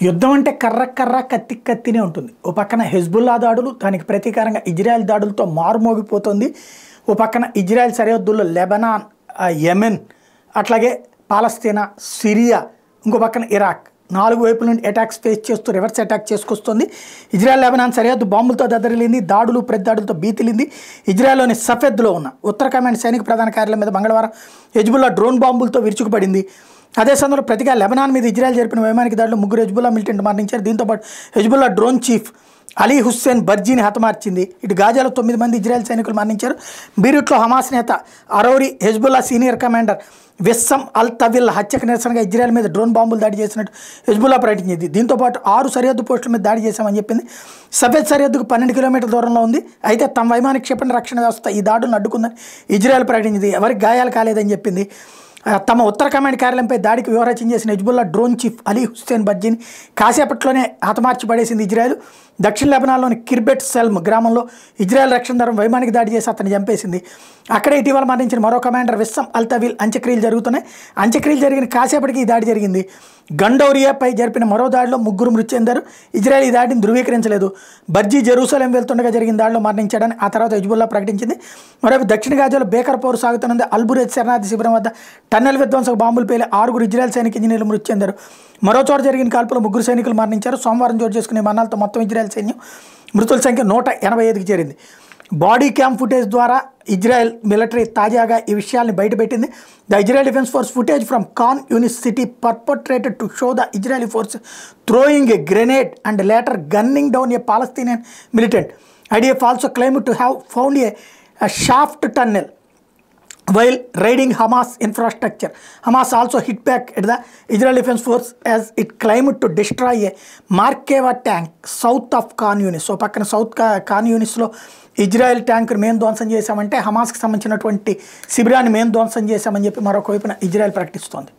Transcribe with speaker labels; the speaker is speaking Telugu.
Speaker 1: యుద్ధం అంటే కర్ర కర్ర కత్తి కత్తినే ఉంటుంది. ఓ పక్కన హెజ్బుల్లా దాడులు, దానికి ప్రతీకారంగా ఇజ్రాయెల్ దాడులతో మారుమోగిపోతుంది. ఓ పక్కన ఇజ్రాయెల్ సరిహద్దుల్లో లెబనాన్, యెమెన్, అట్లాగే పాలస్తీనా, సిరియా, ఇంకో పక్కన ఇరాక్, 4 వైపుల నుండి అటాక్స్ ఫేస్ చేస్తూ రివర్స్ అటాక్ చేసుకొస్తుంది. ఇజ్రాయెల్ లెబనాన్ సరిహద్దు బాంబులతో దద్దరిల్లింది, దాడులు ప్రతిదాడులతో బీతిలింది. ఇజ్రాయెల్లోని సఫెద్లో ఉన్న ఉత్తర కమాండ్ సైనిక ప్రధాన కార్యాలయం మీద మంగళవారం హెజ్బుల్లా డ్రోన్ బాంబులతో విరుచుకుపడింది. అదే సమయంలో ప్రతిగా లెబనాన్ మీద ఇజ్రాయెల్ జరిపిన వైమానిక దాడిలో 3 హెజ్బుల్లా మిలిటెంట్ మరణించారు. దీంతోపాటు Hezbollah drone chief Ali Hussein బర్జీని హతమార్చింది. ఇటు గాజాలో 9 మంది ఇజ్రాయెల్ సైనికులు మరణించారు. బీరూట్లో హమాస్ నేత అరౌరి, హెజ్బుల్లా సీనియర్ కమాండర్ విస్సమ్ అల్ తవిల్ హత్యకు నిరసనగా ఇజ్రాయెల్ మీద డ్రోన్ బాంబులు దాడి చేసినట్టు హెజ్బుల్లా ప్రకటించింది. దీంతోపాటు 6 సరిహద్దు పోస్టుల మీద దాడి చేశామని చెప్పింది. సఫెద్ సరిహద్దుకు 12 కిలోమీటర్ల దూరంలో ఉంది. అయితే తమ వైమానిక క్షిపణి రక్షణ వ్యవస్థ ఈ దాడులను అడ్డుకుందని ఇజ్రాయెల్ ప్రకటించింది. ఎవరికి గాయాలు కాలేదని చెప్పింది. తమ ఉత్తర కమాండ్ కార్యాలయంపై దాడికి వ్యూహరచన చేసిన Hezbollah drone chief Ali Hussein బర్జీని కాసేపట్లోనే హతమార్చి పడేసింది ఇజ్రాయెల్. దక్షిణ లెబనాన్లోని కిర్బెట్ సెల్మ్ గ్రామంలో ఇజ్రాయెల్ రక్షణ దళం వైమానిక దాడి చేసి అతన్ని చంపేసింది. అక్కడే ఇటీవల మరణించిన మరో కమాండర్ విస్సమ్ అల్ తవిల్ అంత్యక్రియలు జరుగుతున్నాయి. అంత్యక్రియలు జరిగిన కాసేపటికి ఈ దాడి జరిగింది. గండౌరియాపై జరిపిన మరో దాడిలో 3 మృతి చెందారు. ఇజ్రాయెల్ ఈ దాడిని ధృవీకరించలేదు. బర్జీ జెరూసలేం వెళ్తుండగా జరిగిన దాడిలో మరణించాడని ఆ తర్వాత హెజ్బుల్లా ప్రకటించింది. మరోవైపు దక్షిణ గాజాలో బేకర్ పోరు సాగుతున్నది. అల్బురేజ్ శరణార్థి శిబిరం వద్ద టన్నెల్ విధ్వంసక బాంబులు పేలి 6 ఇజ్రాయెల్ సైనిక ఇంజనీర్లు మృతి చెందారు. మరో చోట జరిగిన కాల్పులో 3 సైనికులు మరణించారు. సోమవారం చోటు చేసుకునే మరణాలతో మొత్తం ఇజ్రాయెల్ సైన్యం మృతుల సంఖ్య 185కి చేరింది. బాడీ క్యామ్ ఫుటేజ్ ద్వారా ఇజ్రాయెల్ మిలిటరీ తాజాగా ఈ విషయాల్ని బయటపెట్టింది. The Israel defence force footage from Khan Younis city purported to show the Israeli force throwing a grenade and later gunning down a Palestinian militant. IDF also claim to have found a shaft tunnel while raiding Hamas infrastructure. Hamas also hit back at the Israel Defense Force as it claimed to destroy a Markeva tank south of Khan Yunis. So పక్కన సౌత్ ఖాన్ యూనిస్లో ఇజ్రాయెల్ ట్యాంకును మేము ధ్వంసం చేశామంటే హమాస్కి సంబంధించినటువంటి శిబిరాన్ని మేము ధ్వంసం చేశామని చెప్పి మరొక వైపున ఇజ్రాయెల్ ప్రకటిస్తోంది.